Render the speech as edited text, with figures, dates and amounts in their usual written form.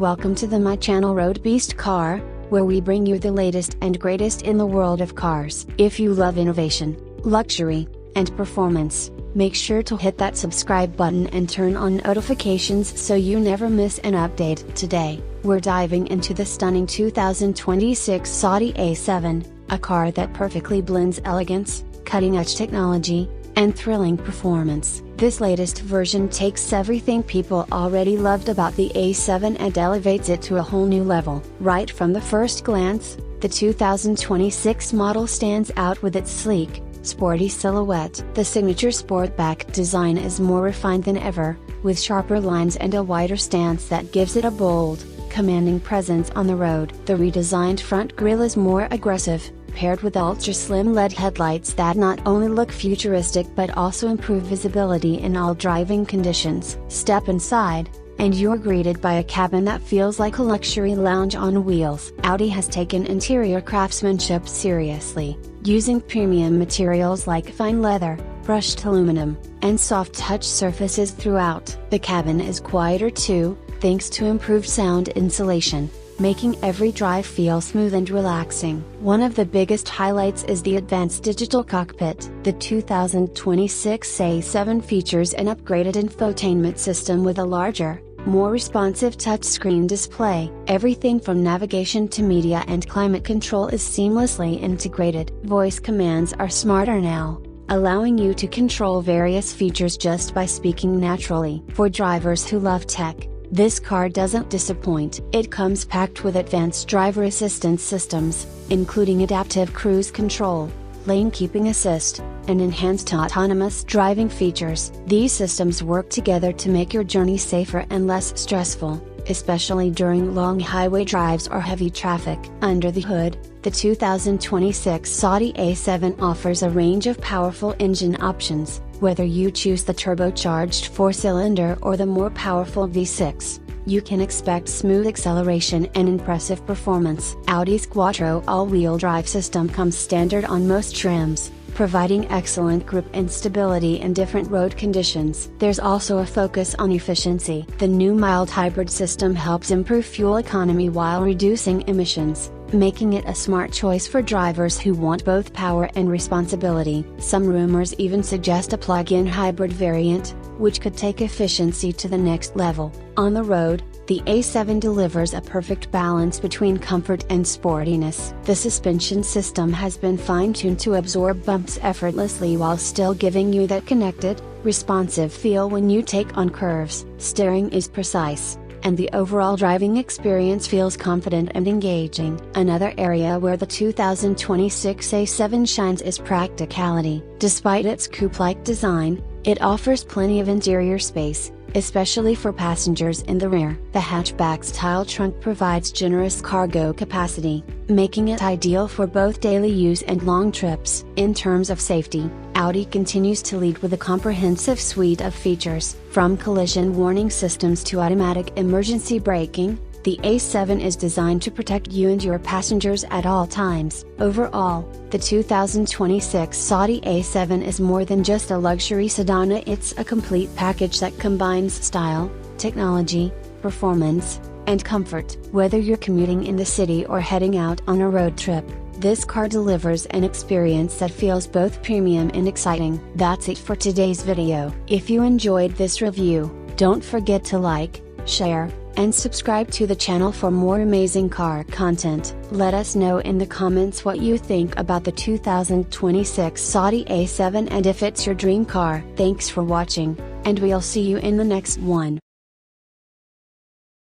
Welcome to my channel Road Beast Car, where we bring you the latest and greatest in the world of cars. If you love innovation, luxury, and performance, make sure to hit that subscribe button and turn on notifications so you never miss an update. Today, we're diving into the stunning 2026 Audi A7, a car that perfectly blends elegance, cutting-edge technology, and thrilling performance. This latest version takes everything people already loved about the A7 and elevates it to a whole new level. Right from the first glance, the 2026 model stands out with its sleek, sporty silhouette. The signature Sportback design is more refined than ever, with sharper lines and a wider stance that gives it a bold, commanding presence on the road. The redesigned front grille is more aggressive, paired with ultra-slim LED headlights that not only look futuristic but also improve visibility in all driving conditions. Step inside, and you're greeted by a cabin that feels like a luxury lounge on wheels. Audi has taken interior craftsmanship seriously, using premium materials like fine leather, brushed aluminum, and soft touch surfaces throughout. The cabin is quieter too, thanks to improved sound insulation, making every drive feel smooth and relaxing. One of the biggest highlights is the advanced digital cockpit. The 2026 A7 features an upgraded infotainment system with a larger, more responsive touchscreen display. Everything from navigation to media and climate control is seamlessly integrated. Voice commands are smarter now, allowing you to control various features just by speaking naturally. For drivers who love tech, this car doesn't disappoint. It comes packed with advanced driver assistance systems, including adaptive cruise control, lane keeping assist, and enhanced autonomous driving features. These systems work together to make your journey safer and less stressful, especially during long highway drives or heavy traffic. Under the hood, the 2026 Audi A7 offers a range of powerful engine options, whether you choose the turbocharged 4-cylinder or the more powerful V6. You can expect smooth acceleration and impressive performance. Audi's Quattro all-wheel drive system comes standard on most trims, providing excellent grip and stability in different road conditions. There's also a focus on efficiency. The new mild hybrid system helps improve fuel economy while reducing emissions, making it a smart choice for drivers who want both power and responsibility. Some rumors even suggest a plug-in hybrid variant, which could take efficiency to the next level. On the road, the A7 delivers a perfect balance between comfort and sportiness. The suspension system has been fine-tuned to absorb bumps effortlessly while still giving you that connected, responsive feel when you take on curves. Steering is precise, and the overall driving experience feels confident and engaging. Another area where the 2026 A7 shines is practicality. Despite its coupe-like design, it offers plenty of interior space, especially for passengers in the rear. The hatchback-style trunk provides generous cargo capacity, making it ideal for both daily use and long trips. In terms of safety, Audi continues to lead with a comprehensive suite of features. From collision warning systems to automatic emergency braking, the A7 is designed to protect you and your passengers at all times. Overall, the 2026 Audi A7 is more than just a luxury sedan. It's a complete package that combines style, technology, performance, and comfort. Whether you're commuting in the city or heading out on a road trip, this car delivers an experience that feels both premium and exciting. That's it for today's video. If you enjoyed this review, don't forget to like, share, and subscribe to the channel for more amazing car content. Let us know in the comments what you think about the 2026 Audi A7 and if it's your dream car. Thanks for watching, and we'll see you in the next one.